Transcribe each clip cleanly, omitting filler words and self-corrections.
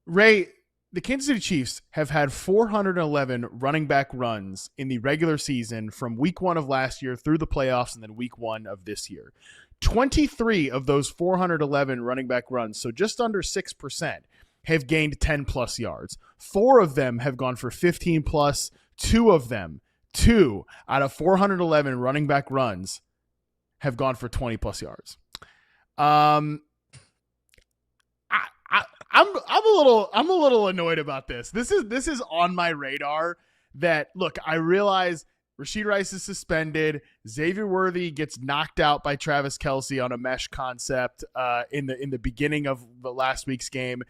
Ray, the Kansas City Chiefs have had 411 running back runs in the regular season from week 1 of last year through the playoffs and then week 1 of this year. 23 of those 411 running back runs, so just under 6%, have gained 10 plus yards. 4 of them have gone for 15 plus. 2 of them, 2 out of 411 running back runs have gone for 20 plus yards. I'm a little annoyed about this. This is on my radar. That look, I realize Rashid Rice is suspended. Xavier Worthy gets knocked out by Travis Kelce on a mesh concept in the beginning of the last week's game.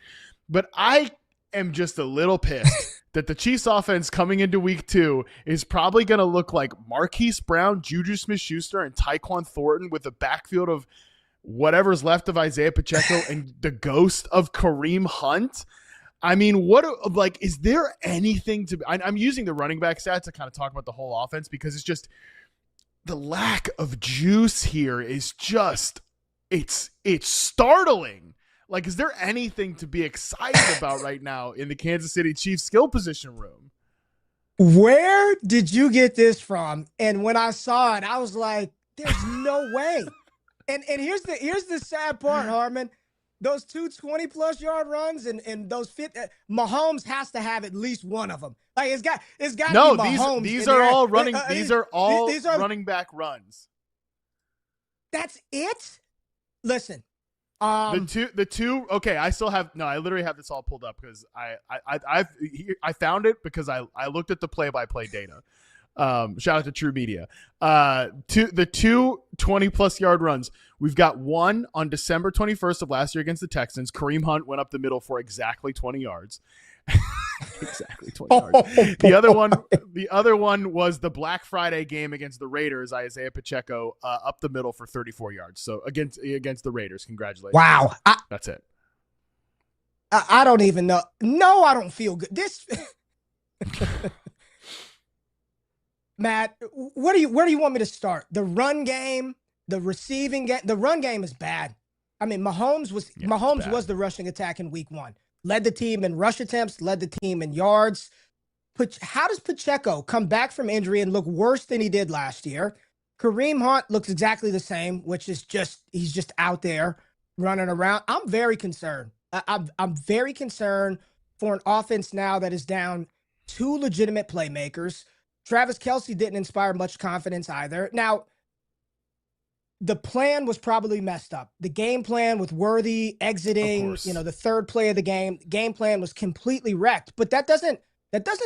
But I am just a little pissed that the Chiefs offense coming into week 2 is probably going to look like Marquise Brown, Juju Smith-Schuster, and Tyquan Thornton with a backfield of whatever's left of Isaiah Pacheco and the ghost of Kareem Hunt. I mean, is there anything to – I'm using the running back stats to kind of talk about the whole offense because it's just the lack of juice here is just – it's startling. Like, is there anything to be excited about right now in the Kansas City Chiefs skill position room? Where did you get this from? And when I saw it, I was like, there's no way. And here's the sad part, Harmon. Those 2 20-plus yard runs and those Mahomes has to have at least one of them. Like it's got to be Mahomes. These are all running. These are running back runs. That's it. Listen, the two. Okay, I literally have this all pulled up because I found it because I looked at the play-by-play data. Shout out to True Media. The 2 20-plus yard runs. We've got one on December 21st of last year against the Texans. Kareem Hunt went up the middle for exactly 20 yards. Exactly 20 yards. The other one was the Black Friday game against the Raiders. Isaiah Pacheco up the middle for 34 yards. So against the Raiders. Congratulations. Wow. That's it. I don't even know. No, I don't feel good. This Matt, where do you want me to start? The run game, the receiving game. The run game is bad. I mean, Mahomes was the rushing attack in week 1. Led the team in rush attempts, led the team in yards. How does Pacheco come back from injury and look worse than he did last year? Kareem Hunt looks exactly the same, which is he's just out there running around. I'm very concerned. I'm very concerned for an offense now that is down 2 legitimate playmakers. Travis Kelce didn't inspire much confidence either. Now, the plan was probably messed up. The game plan with Worthy exiting, the third play of the game plan was completely wrecked. But that doesn't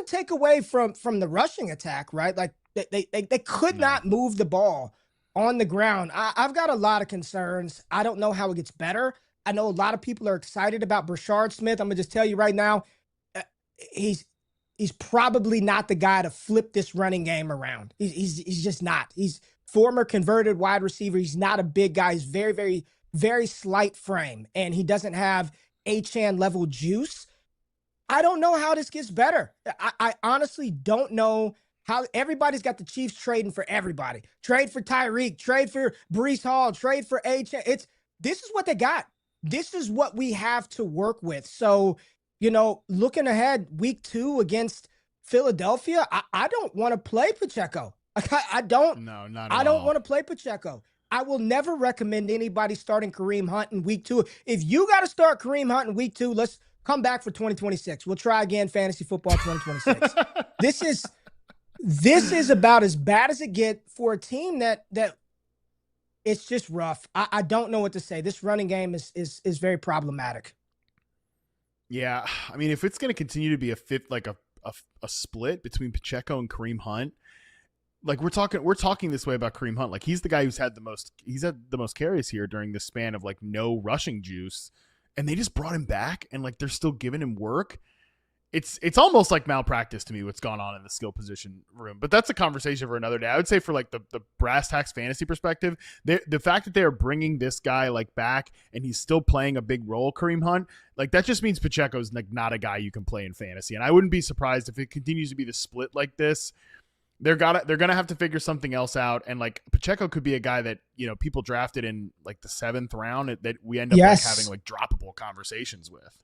take away from the rushing attack, right? Like they could not move the ball on the ground. I've got a lot of concerns. I don't know how it gets better. I know a lot of people are excited about Brashard Smith. I'm gonna just tell you right now, he's probably not the guy to flip this running game around. He's just not. He's former converted wide receiver. He's not a big guy. He's very, very, very slight frame, and he doesn't have Achane level juice. I don't know how this gets better. I honestly don't know how. Everybody's got the Chiefs trading for everybody. Trade for Tyreek, trade for Breece Hall, trade for Achane. This is what they got. This is what we have to work with. So, looking ahead, week 2 against Philadelphia, I don't want to play Pacheco. I don't. No, not at I don't all. want to play Pacheco. I will never recommend anybody starting Kareem Hunt in week 2. If you got to start Kareem Hunt in week 2, let's come back for 2026. We'll try again, fantasy football 2026. This is about as bad as it gets for a team that it's just rough. I don't know what to say. This running game is very problematic. Yeah, I mean, if it's going to continue to be a split between Pacheco and Kareem Hunt, like we're talking this way about Kareem Hunt, like he's the guy who's had the most carries here during this span of like no rushing juice, and they just brought him back and like they're still giving him work. It's almost like malpractice to me what's gone on in the skill position room, but that's a conversation for another day. I would say for like the brass tacks fantasy perspective, the fact that they are bringing this guy like back and he's still playing a big role, Kareem Hunt, like that just means Pacheco's like not a guy you can play in fantasy. And I wouldn't be surprised if it continues to be the split like this. They're gonna have to figure something else out, and like Pacheco could be a guy that people drafted in like the 7th round that we end up like having like droppable conversations with.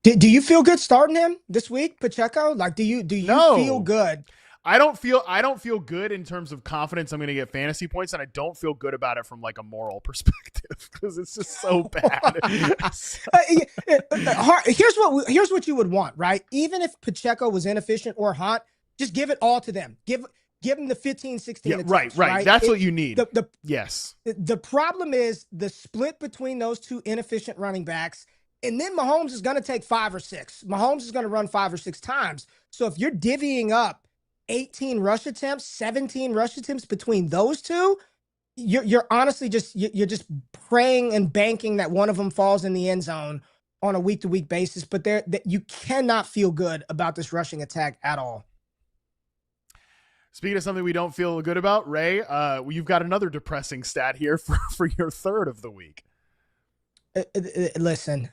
Do you feel good starting him this week, Pacheco? Like, do you feel good? I don't feel good in terms of confidence I'm going to get fantasy points, and I don't feel good about it from like a moral perspective because it's just so bad. Here's what you would want, right? Even if Pacheco was inefficient or hot, just give it all to them. Give them the 15, 16 attempts, right. That's what you need. Yes. The problem is the split between those two inefficient running backs, and then Mahomes is going to take 5 or 6. Mahomes is going to run 5 or 6 times. So if you're divvying up 18 rush attempts, 17 rush attempts between those two, you're honestly you're just praying and banking that one of them falls in the end zone on a week-to-week basis. But you cannot feel good about this rushing attack at all. Speaking of something we don't feel good about, Ray, you've got another depressing stat here for your third of the week. Listen,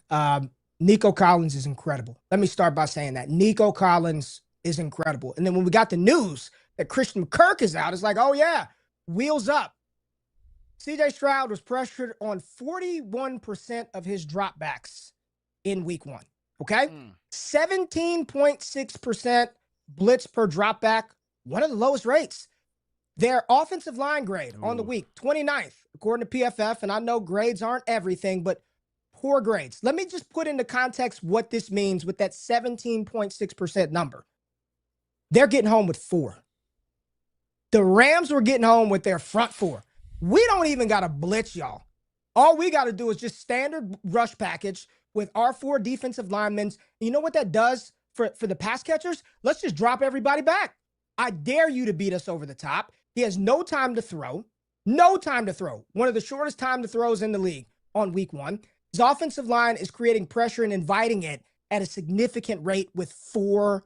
Nico Collins is incredible. Let me start by saying that. Nico Collins is incredible. And then when we got the news that Christian McCurk is out, it's like, oh yeah, wheels up. CJ Stroud was pressured on 41% of his dropbacks in week 1. Okay? 17.6% blitz per dropback. One of the lowest rates. Their offensive line grade on the week, 29th, according to PFF. And I know grades aren't everything, but poor grades. Let me just put into context what this means with that 17.6% number. They're getting home with 4. The Rams were getting home with their front 4. We don't even got to blitz, y'all. All we got to do is just standard rush package with our 4 defensive linemen. You know what that does for the pass catchers? Let's just drop everybody back. I dare you to beat us over the top. He has no time to throw. No time to throw. One of the shortest time to throws in the league on week 1. His offensive line is creating pressure and inviting it at a significant rate with 4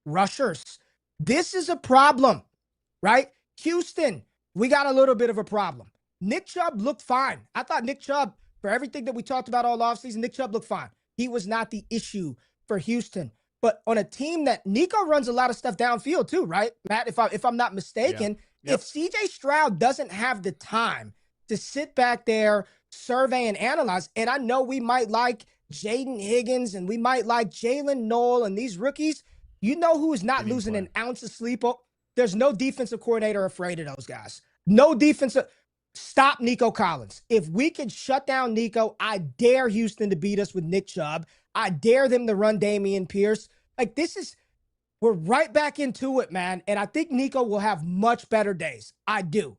rushers. This is a problem, right? Houston, we got a little bit of a problem. Nick Chubb looked fine. I thought Nick Chubb, for everything that we talked about all offseason, Nick Chubb looked fine. He was not the issue for Houston. But on a team that Nico runs a lot of stuff downfield too, right, Matt? If I'm not mistaken, if CJ Stroud doesn't have the time to sit back there, survey and analyze, and I know we might like Jaden Higgins and we might like Jalen Noel and these rookies, you know who is not losing an ounce of sleep? There's no defensive coordinator afraid of those guys. No defensive. Stop Nico Collins. If we can shut down Nico, I dare Houston to beat us with Nick Chubb. I dare them to run Dameon Pierce. Like, we're right back into it, man. And I think Nico will have much better days. I do.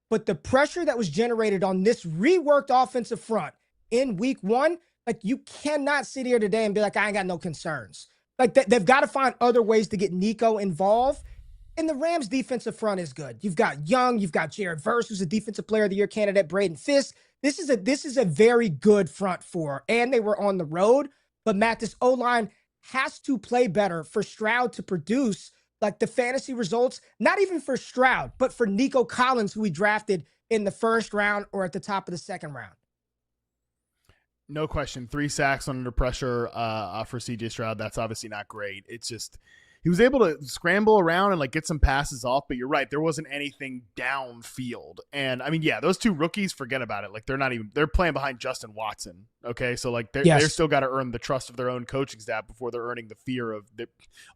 But the pressure that was generated on this reworked offensive front in week 1, like, you cannot sit here today and be like, I ain't got no concerns. Like, they've got to find other ways to get Nico involved. And the Rams' defensive front is good. You've got Young, you've got Jared Verse, who's a Defensive Player of the Year candidate, Braden Fisk. This is a very good front 4. And they were on the road. But Matt, this O-line has to play better for Stroud to produce like the fantasy results, not even for Stroud, but for Nico Collins, who we drafted in the 1st round or at the top of the 2nd round. No question. 3 sacks under pressure for CJ Stroud. That's obviously not great. It's just he was able to scramble around and like get some passes off, but you're right. There wasn't anything downfield. And I mean, yeah, those 2 rookies, forget about it. Like they're playing behind Justin Watson. Okay. So like they're still got to earn the trust of their own coaching staff before they're earning the fear of the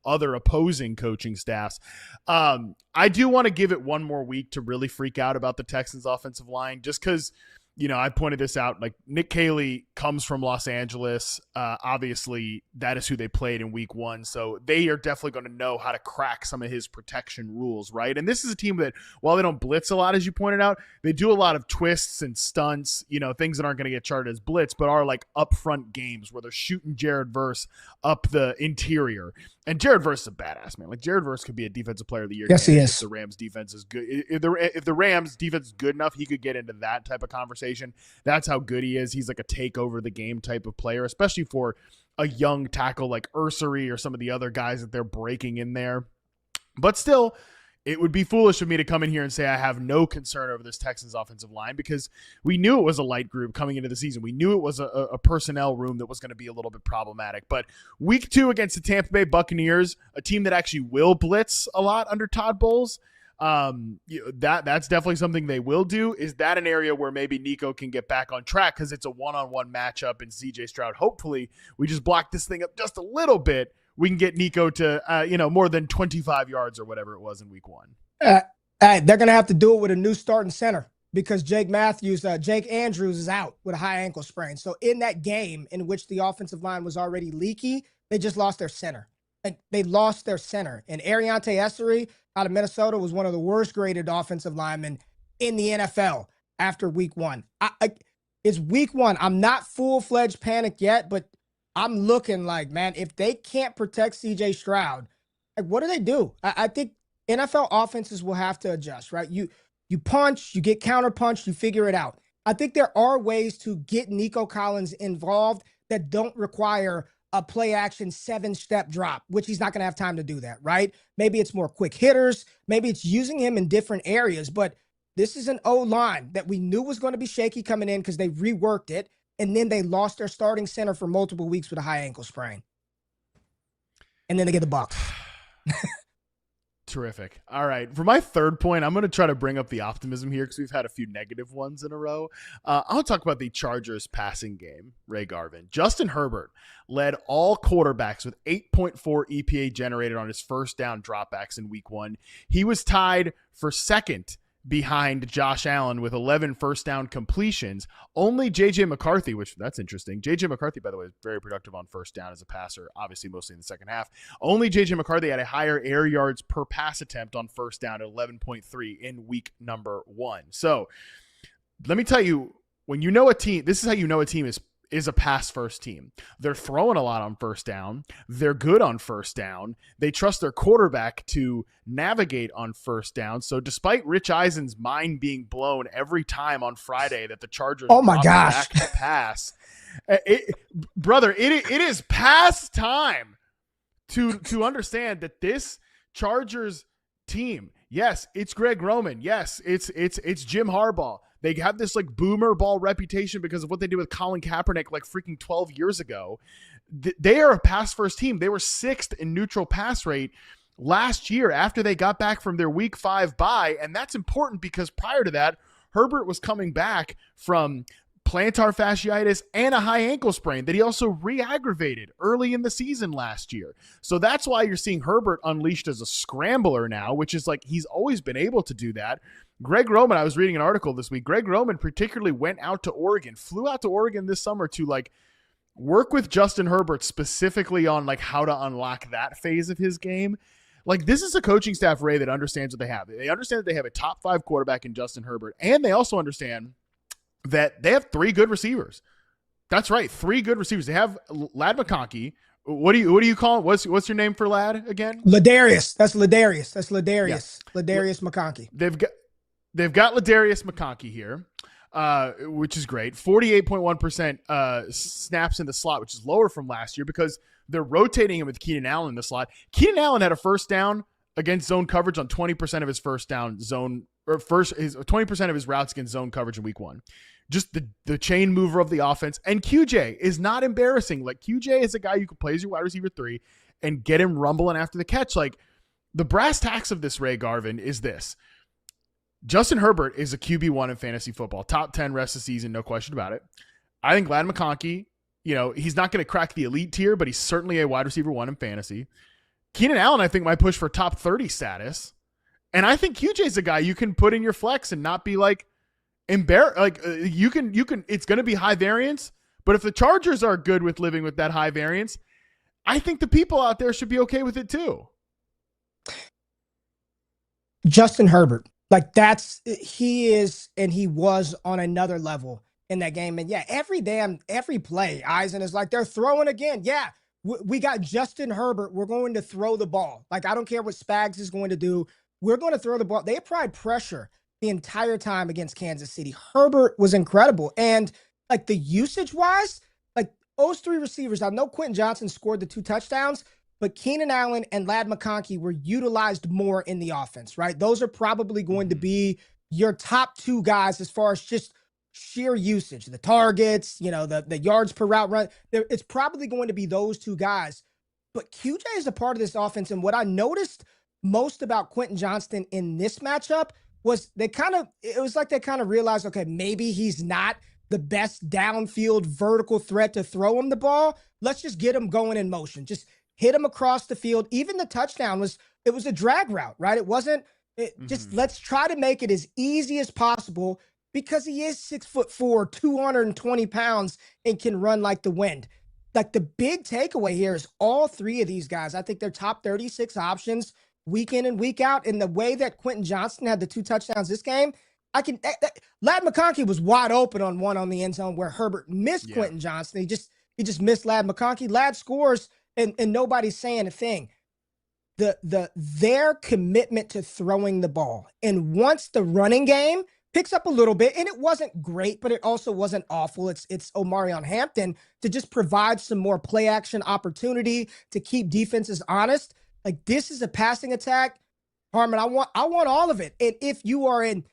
other opposing coaching staffs. I do want to give it one more week to really freak out about the Texans offensive line, just because, you know, I pointed this out, like Nick Caley comes from Los Angeles. Obviously that is who they played in week 1. So they are definitely going to know how to crack some of his protection rules. Right. And this is a team that, while they don't blitz a lot, as you pointed out, they do a lot of twists and stunts, you know, things that aren't going to get charted as blitz, but are like upfront games where they're shooting Jared Verse up the interior. And Jared Verse is a badass, man. Like Jared Verse could be a Defensive Player of the Year. Yes, he is. If the Rams defense is good. If the Rams defense is good enough, he could get into that type of conversation. That's how good he is. He's like a take over the game type of player, especially for a young tackle like Ursery or some of the other guys that they're breaking in there. But still, it would be foolish of me to come in here and say I have no concern over this Texans offensive line, because we knew it was a light group coming into the season. We knew it was a personnel room that was going to be a little bit problematic. But week 2 against the Tampa Bay Buccaneers, a team that actually will blitz a lot under Todd Bowles, That's definitely something they will do. Is that an area where maybe Nico can get back on track because it's a one-on-one matchup and CJ Stroud? Hopefully, we just block this thing up just a little bit. We can get Nico to more than 25 yards or whatever it was in week 1. They're gonna have to do it with a new starting center because Jake Andrews is out with a high ankle sprain. So in that game in which the offensive line was already leaky, they just lost their center. They lost their center. And Ariante Essery out of Minnesota was one of the worst graded offensive linemen in the NFL after week 1. It's week 1. I'm not full-fledged panicked yet, but I'm looking like, man, if they can't protect CJ Stroud, like, what do? I think NFL offenses will have to adjust, right? You punch, you get counter-punched, you figure it out. I think there are ways to get Nico Collins involved that don't require a play action 7-step drop, which he's not going to have time to do that, right? Maybe it's more quick hitters. Maybe it's using him in different areas, but this is an O-line that we knew was going to be shaky coming in because they reworked it, and then they lost their starting center for multiple weeks with a high ankle sprain. And then they get the Bucs. Terrific. All right. For my third point, I'm going to try to bring up the optimism here because we've had a few negative ones in a row. I'll talk about the Chargers passing game, Ray Garvin. Justin Herbert led all quarterbacks with 8.4 EPA generated on his first down dropbacks in week 1. He was tied for second behind Josh Allen with 11 first down completions. Only J.J. McCarthy, which that's interesting. J.J. McCarthy, by the way, is very productive on first down as a passer, obviously mostly in the second half. Only J.J. McCarthy had a higher air yards per pass attempt on first down at 11.3 in week number 1. So let me tell you, when you know a team, this is how you know a team is a pass first team. They're throwing a lot on first down. They're good on first down. They trust their quarterback to navigate on first down. So despite Rich Eisen's mind being blown every time on Friday that the Chargers back to pass, it is past time to understand that this Chargers team, yes, it's Greg Roman. Yes, it's Jim Harbaugh. They have this like boomer ball reputation because of what they did with Colin Kaepernick like freaking 12 years ago. They are a pass first team. They were 6th in neutral pass rate last year after they got back from their week 5 bye. And that's important because prior to that, Herbert was coming back from plantar fasciitis and a high ankle sprain that he also re-aggravated early in the season last year. So that's why you're seeing Herbert unleashed as a scrambler now, which is like he's always been able to do that. Greg Roman, I was reading an article this week. Greg Roman particularly flew out to Oregon this summer to like work with Justin Herbert specifically on like how to unlock that phase of his game. Like this is a coaching staff, Ray, that understands what they have. They understand that they have a top 5 quarterback in Justin Herbert, and they also understand that they have 3 good receivers. That's right, 3 good receivers. They have Lad McConkey. What do you call it? What's your name for Lad again? Ladarius. That's Ladarius. Yeah. Ladarius McConkey. They've got Ladarius McConkey here, which is great. 48.1% snaps in the slot, which is lower from last year because they're rotating him with Keenan Allen in the slot. Keenan Allen had a first down against zone coverage on 20% of his first down zone, or 20% of his routes against zone coverage in week 1. Just the chain mover of the offense. And QJ is not embarrassing. Like QJ is a guy you can play as your wide receiver 3 and get him rumbling after the catch. Like the brass tacks of this, Ray Garvin, is this. Justin Herbert is a QB1 in fantasy football. Top 10 rest of the season, no question about it. I think Lad McConkey, he's not going to crack the elite tier, but he's certainly a wide receiver 1 in fantasy. Keenan Allen, I think, might push for top 30 status. And I think QJ is a guy you can put in your flex and not be like embarrassed. Like you can, it's going to be high variance, but if the Chargers are good with living with that high variance, I think the people out there should be okay with it too. Justin Herbert. Like he is, and he was on another level in that game. And yeah, every play, Eisen is like, they're throwing again. Yeah, we got Justin Herbert. We're going to throw the ball. Like, I don't care what Spags is going to do. We're going to throw the ball. They applied pressure the entire time against Kansas City. Herbert was incredible. And like the usage wise, like those 3 receivers, I know Quentin Johnson scored the 2 touchdowns, but Keenan Allen and Lad McConkey were utilized more in the offense, right? Those are probably going to be your top 2 guys as far as just sheer usage, the targets, the yards per route run. It's probably going to be those 2 guys. But QJ is a part of this offense. And what I noticed most about Quentin Johnston in this matchup was they kind of realized, okay, maybe he's not the best downfield vertical threat to throw him the ball. Let's just get him going in motion. Just hit him across the field. Even the touchdown was a drag route, right? It wasn't just let's try to make it as easy as possible because he is 6'4", 220 pounds and can run like the wind. Like the big takeaway here is all three of these guys, I think they're top 36 options week in and week out. And the way that Quentin Johnston had the 2 touchdowns this game, Ladd McConkey was wide open on one on the end zone where Herbert missed Quentin Johnston. He just missed Ladd McConkey. Ladd scores and nobody's saying a thing. Their commitment to throwing the ball. And once the running game picks up a little bit, and it wasn't great, but it also wasn't awful. It's Omarion Hampton to just provide some more play action opportunity to keep defenses honest. Like this is a passing attack. Harmon, I want all of it. And if you are in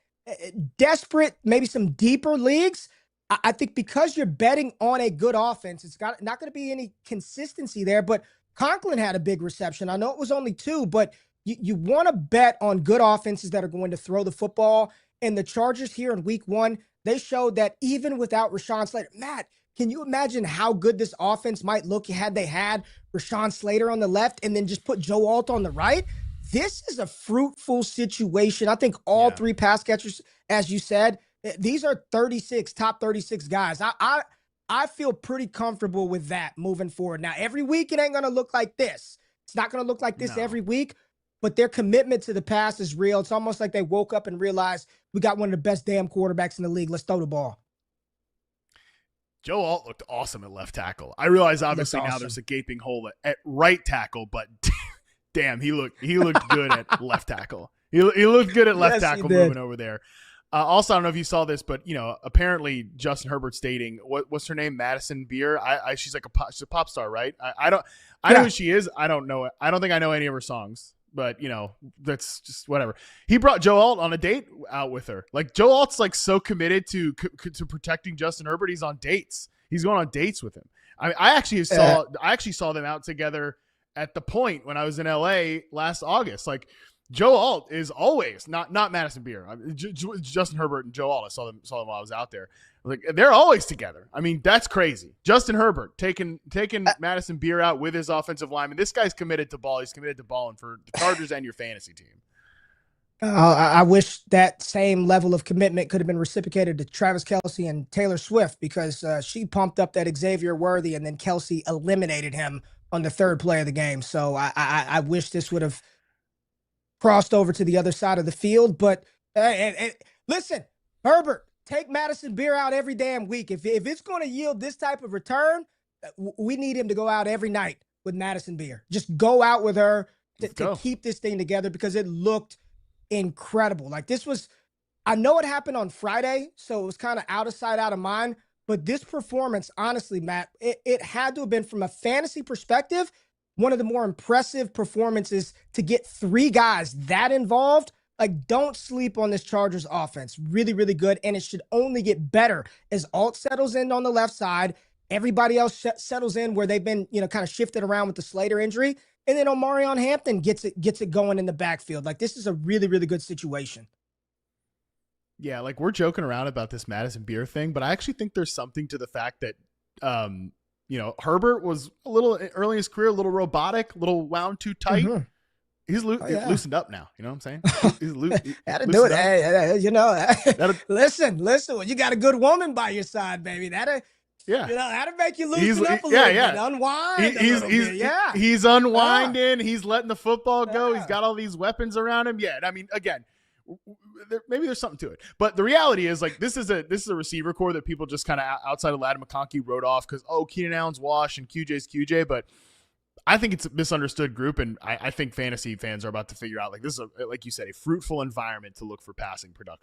desperate, maybe some deeper leagues, I think because you're betting on a good offense, it's not going to be any consistency there. But Conklin had a big reception. I know it was only 2, but you want to bet on good offenses that are going to throw the football. And the Chargers here in week 1, they showed that even without Rashawn Slater, Matt, can you imagine how good this offense might look had they had Rashawn Slater on the left and then just put Joe Alt on the right? This is a fruitful situation. I think all 3 pass catchers, as you said, these are top 36 guys. I feel pretty comfortable with that moving forward. Now, every week it ain't going to look like this. It's not going to look like this every week, but their commitment to the pass is real. It's almost like they woke up and realized we got one of the best damn quarterbacks in the league. Let's throw the ball. Joe Alt looked awesome at left tackle. I realize obviously now there's a gaping hole at right tackle, but damn, he looked good at left tackle. He looked good at left tackle moving over there. Also, I don't know if you saw this, but apparently Justin Herbert's dating what's her name, Madison Beer. She's like she's a pop star, right? I know who she is. I don't know it. I don't think I know any of her songs, but that's just whatever. He brought Joe Alt on a date out with her. Like Joe Alt's like so committed to protecting Justin Herbert. He's on dates. He's going on dates with him. I actually saw them out together at the Point when I was in LA last August. Like Joe Alt is always not Madison Beer. Justin Herbert and Joe Alt. I saw them while I was out there. Like they're always together. I mean, that's crazy. Justin Herbert taking Madison Beer out with his offensive lineman. This guy's committed to ball. He's committed to balling for the Chargers and your fantasy team. I wish that same level of commitment could have been reciprocated to Travis Kelce and Taylor Swift because she pumped up that Xavier Worthy and then Kelce eliminated him on the 3rd play of the game. So I wish this would have crossed over to the other side of the field. But listen, Herbert, take Madison Beer out every damn week. If it's going to yield this type of return, we need him to go out every night with Madison Beer. Just go out with her to keep this thing together because it looked incredible. Like this was, I know it happened on Friday, so it was kind of out of sight, out of mind. But this performance, honestly, Matt, it had to have been, from a fantasy perspective, one of the more impressive performances to get 3 guys that involved. Like, don't sleep on this Chargers offense. Really, really good. And it should only get better as Alt settles in on the left side. Everybody else settles in where they've been, kind of shifted around with the Slater injury. And then Omarion Hampton gets it going in the backfield. Like, this is a really, really good situation. Yeah, like we're joking around about this Madison Beer thing, but I actually think there's something to the fact that, Herbert was a little early in his career, a little robotic, a little wound too tight. Mm-hmm. He's loosened up now. You know what I'm saying? He's had to do it. Hey, listen. When you got a good woman by your side, baby, that'll make you loosen up a little bit. Unwind. He's unwinding. He's letting the football go. He's got all these weapons around him. Yeah, I mean, again, maybe there's something to it, but the reality is, like, this is a receiver core that people just kind of outside of Ladd McConkey wrote off because Keenan Allen's wash and QJ's QJ, but I think it's a misunderstood group, and I think fantasy fans are about to figure out, like, this is like you said, a fruitful environment to look for passing production.